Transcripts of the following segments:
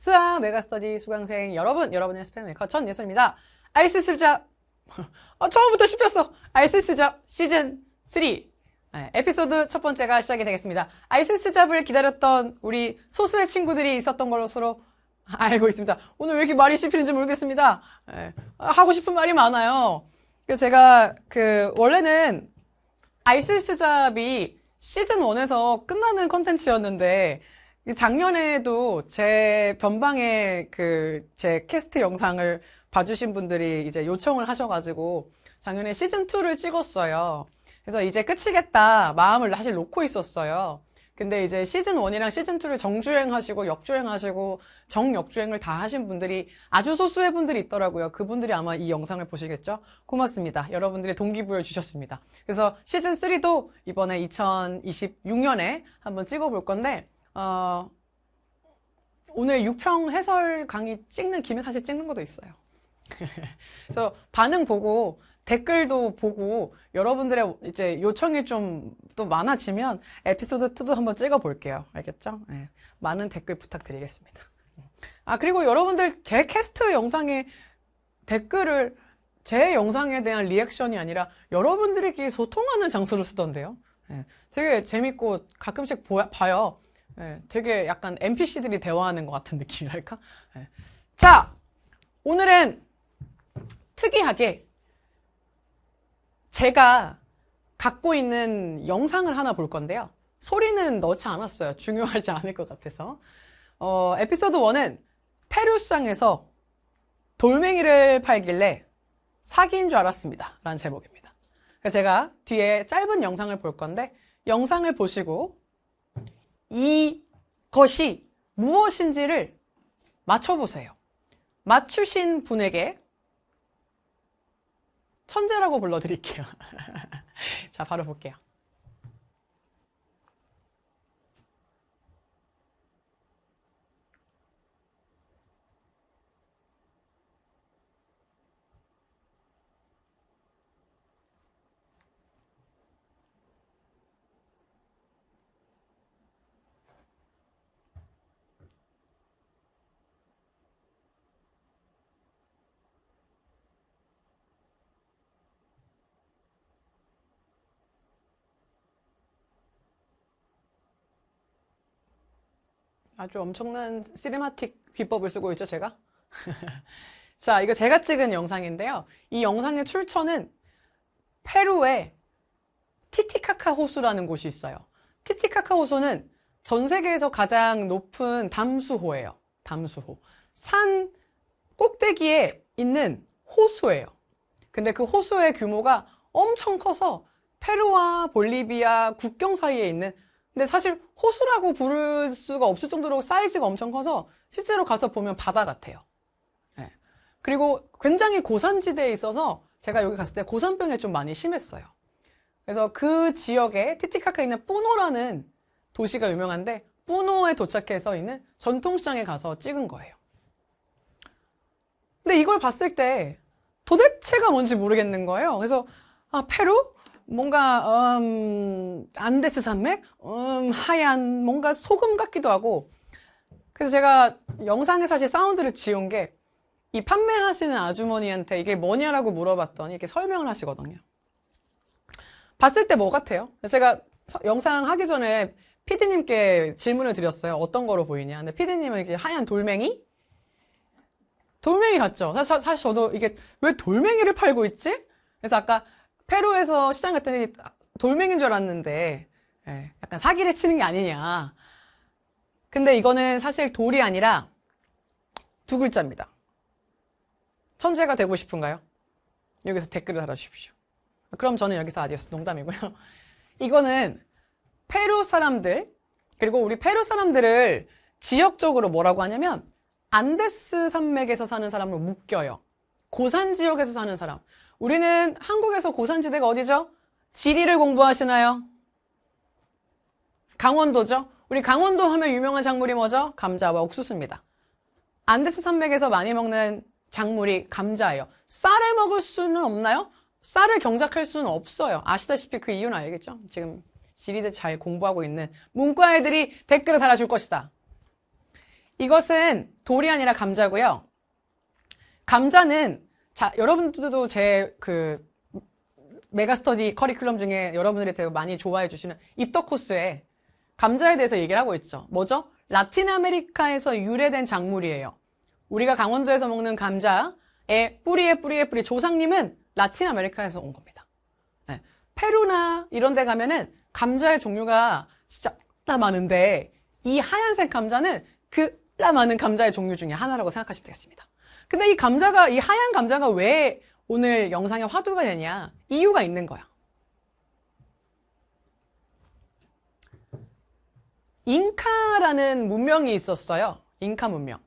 수학 메가스터디 수강생 여러분, 여러분의 스팸 메이커 전예솔입니다. 알쓸스잡 처음부터 씹혔어. 알쓸스잡 시즌 3 에피소드 첫 번째가 시작이 되겠습니다. 알쓸스잡을 기다렸던 우리 소수의 친구들이 있었던 것으로 알고 있습니다. 오늘 왜 이렇게 말이 씹히는지 모르겠습니다. 하고 싶은 말이 많아요. 제가 원래는 알쓸스잡이 시즌 1에서 끝나는 컨텐츠였는데 작년에도 제 변방에 제 캐스트 영상을 봐주신 분들이 이제 요청을 하셔가지고 작년에 시즌 2를 찍었어요. 그래서 이제 끝이겠다 마음을 사실 놓고 있었어요. 근데 이제 시즌 1이랑 시즌 2를 정주행하시고 역주행하시고 정역주행을 다 하신 분들이 아주 소수의 분들이 있더라고요. 그분들이 아마 이 영상을 보시겠죠? 고맙습니다. 여러분들이 동기부여 주셨습니다. 그래서 시즌 3도 이번에 2026년에 한번 찍어볼 건데 오늘 6평 해설 강의 찍는 김에 사실 찍는 것도 있어요. 그래서 반응 보고 댓글도 보고 여러분들의 이제 요청이 좀 또 많아지면 에피소드 2도 한번 찍어 볼게요. 알겠죠? 네. 많은 댓글 부탁드리겠습니다. 그리고 여러분들 제 캐스트 영상에 댓글을 제 영상에 대한 리액션이 아니라 여러분들끼리 소통하는 장소로 쓰던데요. 네. 되게 재밌고 가끔씩 봐요. 네. 되게 약간 NPC들이 대화하는 것 같은 느낌이랄까? 네. 자, 오늘은 특이하게 제가 갖고 있는 영상을 하나 볼 건데요. 소리는 넣지 않았어요. 중요하지 않을 것 같아서. 에피소드 1은 페루시장에서 돌멩이를 팔길래 사기인 줄 알았습니다. 라는 제목입니다. 제가 뒤에 짧은 영상을 볼 건데 영상을 보시고 이것이 무엇인지를 맞춰보세요. 맞추신 분에게 천재라고 불러드릴게요. 자, 바로 볼게요. 아주 엄청난 시네마틱 기법을 쓰고 있죠, 제가? 자, 이거 제가 찍은 영상인데요. 이 영상의 출처는 페루의 티티카카 호수라는 곳이 있어요. 티티카카 호수는 전 세계에서 가장 높은 담수호예요. 담수호. 산 꼭대기에 있는 호수예요. 근데 그 호수의 규모가 엄청 커서 페루와 볼리비아 국경 사이에 있는, 근데 사실 호수라고 부를 수가 없을 정도로 사이즈가 엄청 커서 실제로 가서 보면 바다 같아요. 네. 그리고 굉장히 고산지대에 있어서 제가 여기 갔을 때 고산병이 좀 많이 심했어요. 그래서 그 지역에 티티카카에 있는 뿌노라는 도시가 유명한데 뿌노에 도착해서 있는 전통시장에 가서 찍은 거예요. 근데 이걸 봤을 때 도대체가 뭔지 모르겠는 거예요. 그래서 페루? 뭔가 안데스 산맥? 하얀 뭔가 소금 같기도 하고. 그래서 제가 영상에 사실 사운드를 지운 게 이 판매하시는 아주머니한테 이게 뭐냐라고 물어봤더니 이렇게 설명을 하시거든요. 봤을 때 뭐 같아요? 제가 영상 하기 전에 PD님께 질문을 드렸어요. 어떤 거로 보이냐. 근데 PD님은 이게 하얀 돌멩이? 돌멩이 같죠? 사실 저도 이게 왜 돌멩이를 팔고 있지? 그래서 아까 페루에서 시장 갔더니 돌멩이인 줄 알았는데 약간 사기를 치는 게 아니냐. 근데 이거는 사실 돌이 아니라 두 글자입니다. 천재가 되고 싶은가요? 여기서 댓글을 달아주십시오. 그럼 저는 여기서 아디오스. 농담이고요. 이거는 페루 사람들, 그리고 우리 페루 사람들을 지역적으로 뭐라고 하냐면 안데스 산맥에서 사는 사람으로 묶여요. 고산 지역에서 사는 사람. 우리는 한국에서 고산지대가 어디죠? 지리를 공부하시나요? 강원도죠? 우리 강원도 하면 유명한 작물이 뭐죠? 감자와 옥수수입니다. 안데스 산맥에서 많이 먹는 작물이 감자예요. 쌀을 먹을 수는 없나요? 쌀을 경작할 수는 없어요. 아시다시피 그 이유는 알겠죠? 지금 지리들 잘 공부하고 있는 문과 애들이 댓글을 달아줄 것이다. 이것은 돌이 아니라 감자고요. 감자는, 자, 여러분들도 제 메가스터디 커리큘럼 중에 여러분들이 되게 많이 좋아해 주시는 입덕 코스에 감자에 대해서 얘기를 하고 있죠. 뭐죠? 라틴 아메리카에서 유래된 작물이에요. 우리가 강원도에서 먹는 감자의 뿌리의 뿌리 조상님은 라틴 아메리카에서 온 겁니다. 네. 페루나 이런 데 가면은 감자의 종류가 진짜 많은데 이 하얀색 감자는 그 많은 감자의 종류 중에 하나라고 생각하시면 되겠습니다. 근데 이 하얀 감자가 왜 오늘 영상에 화두가 되냐? 이유가 있는 거야. 잉카라는 문명이 있었어요. 잉카 문명.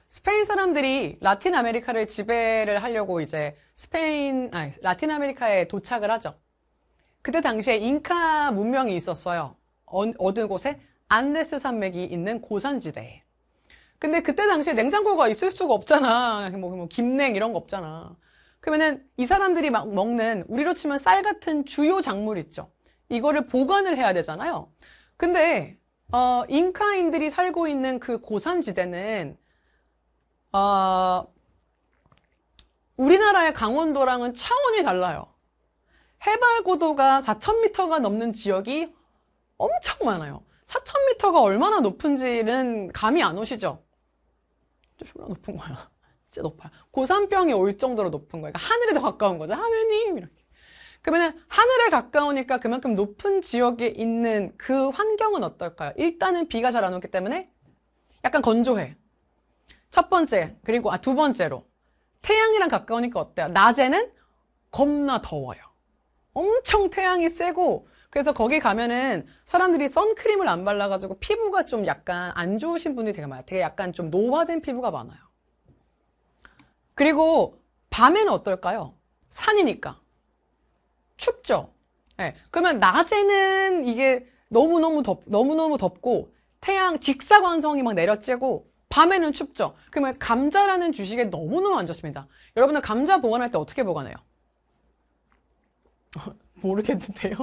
스페인 사람들이 라틴 아메리카를 지배를 하려고 이제 라틴 아메리카에 도착을 하죠. 그때 당시에 잉카 문명이 있었어요. 어느 곳에? 안데스 산맥이 있는 고산지대에. 근데 그때 당시에 냉장고가 있을 수가 없잖아. 뭐 김냉 이런 거 없잖아. 그러면은 이 사람들이 막 먹는 우리로 치면 쌀 같은 주요 작물 있죠. 이거를 보관을 해야 되잖아요. 근데 잉카인들이 살고 있는 그 고산지대는 우리나라의 강원도랑은 차원이 달라요. 해발 고도가 4,000m가 넘는 지역이 엄청 많아요. 4,000m가 얼마나 높은지는 감이 안 오시죠? 졸라 높은 거야. 진짜 높아요. 고산병이 올 정도로 높은 거예요. 그러니까 하늘에 더 가까운 거죠. 하느님 이렇게. 그러면은 하늘에 가까우니까 그만큼 높은 지역에 있는 그 환경은 어떨까요? 일단은 비가 잘 안 오기 때문에 약간 건조해. 첫 번째, 그리고 두 번째로 태양이랑 가까우니까 어때요? 낮에는 겁나 더워요. 엄청 태양이 세고 그래서 거기 가면은 사람들이 선크림을 안 발라가지고 피부가 좀 약간 안 좋으신 분들이 되게 많아요. 되게 약간 좀 노화된 피부가 많아요. 그리고 밤에는 어떨까요? 산이니까. 춥죠? 네. 그러면 낮에는 이게 너무너무 덥고 태양 직사광선이 막 내려쬐고 밤에는 춥죠? 그러면 감자라는 주식에 너무너무 안 좋습니다. 여러분은 감자 보관할 때 어떻게 보관해요? 모르겠는데요?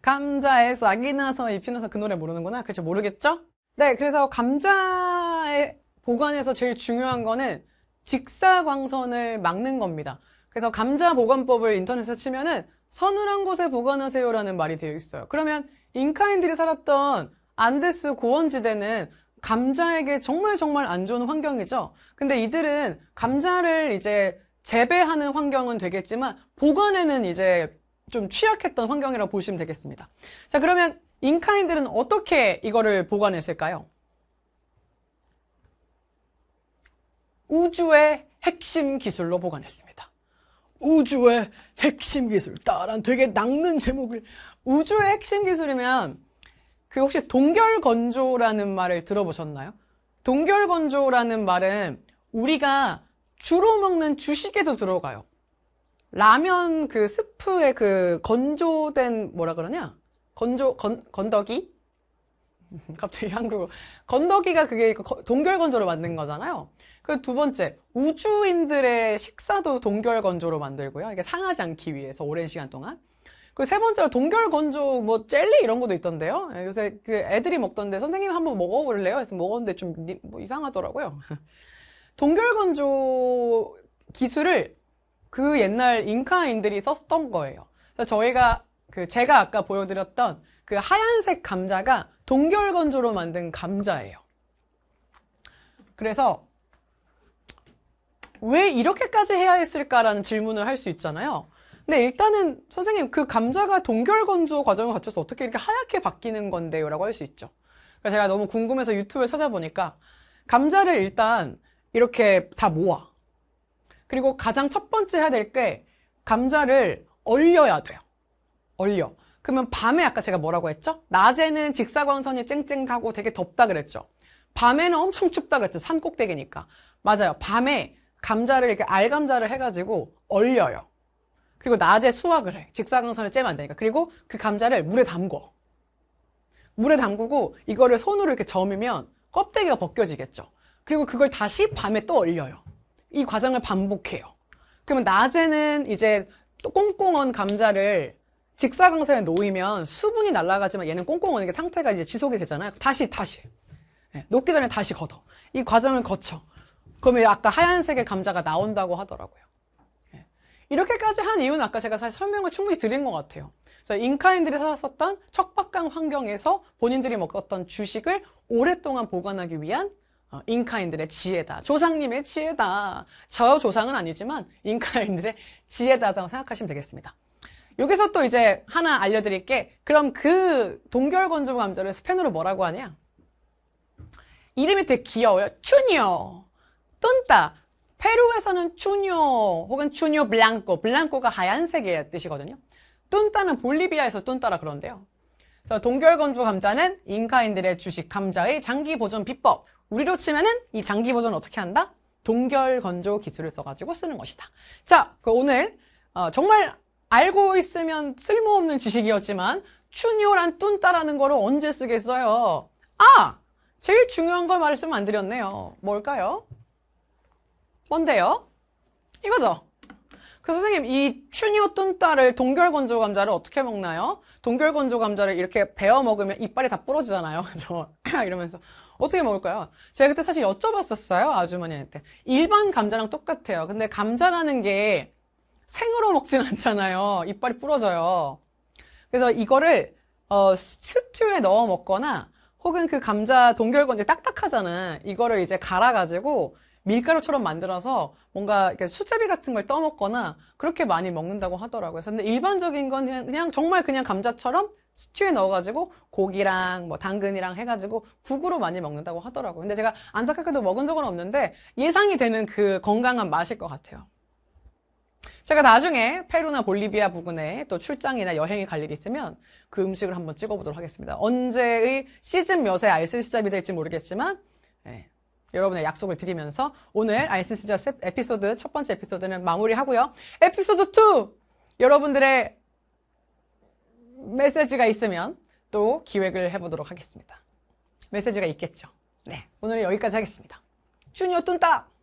감자에 싹이 나서 잎이 나서 그 노래 모르는구나. 그렇죠? 모르겠죠? 네, 그래서 감자의 보관에서 제일 중요한 거는 직사광선을 막는 겁니다. 그래서 감자 보관법을 인터넷에 치면은 서늘한 곳에 보관하세요라는 말이 되어 있어요. 그러면 잉카인들이 살았던 안데스 고원지대는 감자에게 정말 안 좋은 환경이죠. 근데 이들은 감자를 이제 재배하는 환경은 되겠지만 보관에는 이제 좀 취약했던 환경이라고 보시면 되겠습니다. 자, 그러면 잉카인들은 어떻게 이거를 보관했을까요? 우주의 핵심 기술로 보관했습니다. 우주의 핵심 기술. 따란 되게 낚는 제목을. 우주의 핵심 기술이면 혹시 동결건조라는 말을 들어보셨나요? 동결건조라는 말은 우리가 주로 먹는 주식에도 들어가요. 라면 스프에 건조된 뭐라 그러냐? 건더기? 갑자기 한국어. 건더기가 그게 동결건조로 만든 거잖아요. 그 두 번째, 우주인들의 식사도 동결건조로 만들고요. 이게 상하지 않기 위해서 오랜 시간 동안. 그리고 세 번째로 동결건조 뭐 젤리 이런 것도 있던데요. 요새 애들이 먹던데 선생님 한번 먹어볼래요? 그래서 먹었는데 좀 뭐 이상하더라고요. 동결건조 기술을 그 옛날 잉카인들이 썼던 거예요. 그래서 제가 아까 보여드렸던 그 하얀색 감자가 동결건조로 만든 감자예요. 그래서 왜 이렇게까지 해야 했을까라는 질문을 할 수 있잖아요. 근데 일단은 선생님 그 감자가 동결건조 과정을 거쳐서 어떻게 이렇게 하얗게 바뀌는 건데요? 라고 할 수 있죠. 그래서 제가 너무 궁금해서 유튜브에 찾아보니까 감자를 일단 이렇게 다 모아. 그리고 가장 첫 번째 해야 될 게 감자를 얼려야 돼요. 얼려. 그러면 밤에 아까 제가 뭐라고 했죠? 낮에는 직사광선이 쨍쨍하고 되게 덥다 그랬죠. 밤에는 엄청 춥다 그랬죠. 산 꼭대기니까. 맞아요. 밤에 감자를 이렇게 알감자를 해가지고 얼려요. 그리고 낮에 수확을 해. 직사광선을 쬐면 안 되니까. 그리고 그 감자를 물에 담궈. 물에 담그고 이거를 손으로 이렇게 저으면 껍데기가 벗겨지겠죠. 그리고 그걸 다시 밤에 또 얼려요. 이 과정을 반복해요. 그러면 낮에는 이제 또 꽁꽁한 감자를 직사광선에 놓이면 수분이 날아가지만 얘는 꽁꽁한 게 상태가 이제 지속이 되잖아요. 다시. 예, 녹기 전에 다시 걷어. 이 과정을 거쳐. 그러면 아까 하얀색의 감자가 나온다고 하더라고요. 예. 이렇게까지 한 이유는 아까 제가 사실 설명을 충분히 드린 것 같아요. 그래서 잉카인들이 살았었던 척박한 환경에서 본인들이 먹었던 주식을 오랫동안 보관하기 위한 잉카인들의 지혜다. 조상님의 지혜다. 저 조상은 아니지만 잉카인들의 지혜다라고 생각하시면 되겠습니다. 여기서 또 이제 하나 알려드릴게. 그럼 그 동결건조 감자를 스페인어로 뭐라고 하냐? 이름이 되게 귀여워요. 추니오, 뚠따. 페루에서는 추니오 혹은 추니오 블랑코. 블랑코가 하얀색의 뜻이거든요. 뚠따는 볼리비아에서 뚠따라 그런데요. 그래서 동결건조 감자는 잉카인들의 주식 감자의 장기 보존 비법. 우리로 치면은 이 장기 보존을 어떻게 한다? 동결건조 기술을 써가지고 쓰는 것이다. 자, 오늘 정말 알고 있으면 쓸모없는 지식이었지만 추뇨란 뚠따라는 거를 언제 쓰겠어요? 아! 제일 중요한 걸 말씀 안 드렸네요. 뭘까요? 뭔데요? 이거죠? 그 선생님, 이 추뇨 뚠따를 동결건조 감자를 어떻게 먹나요? 동결건조 감자를 이렇게 베어 먹으면 이빨이 다 부러지잖아요. 그죠? 이러면서 어떻게 먹을까요? 제가 그때 사실 여쭤봤었어요. 아주머니한테. 일반 감자랑 똑같아요. 근데 감자라는 게 생으로 먹진 않잖아요. 이빨이 부러져요. 그래서 이거를 스튜에 넣어 먹거나 혹은 그 감자 동결건조 딱딱하잖아. 이거를 이제 갈아가지고 밀가루처럼 만들어서 뭔가 이렇게 수제비 같은 걸 떠먹거나 그렇게 많이 먹는다고 하더라고요. 근데 일반적인 건 그냥 정말 그냥 감자처럼 스튜에 넣어가지고 고기랑 뭐 당근이랑 해가지고 국으로 많이 먹는다고 하더라고요. 근데 제가 안타깝게도 먹은 적은 없는데 예상이 되는 그 건강한 맛일 것 같아요. 제가 나중에 페루나 볼리비아 부근에 또 출장이나 여행에 갈 일이 있으면 그 음식을 한번 찍어보도록 하겠습니다. 언제의 시즌 몇에 알쓸시잡이 될지 모르겠지만 여러분의 약속을 드리면서 오늘 알쓸시잡 에피소드 첫 번째 에피소드는 마무리하고요. 에피소드 2! 여러분들의 메시지가 있으면 또 기획을 해보도록 하겠습니다. 메시지가 있겠죠. 네, 오늘은 여기까지 하겠습니다. 주니어 뚠따!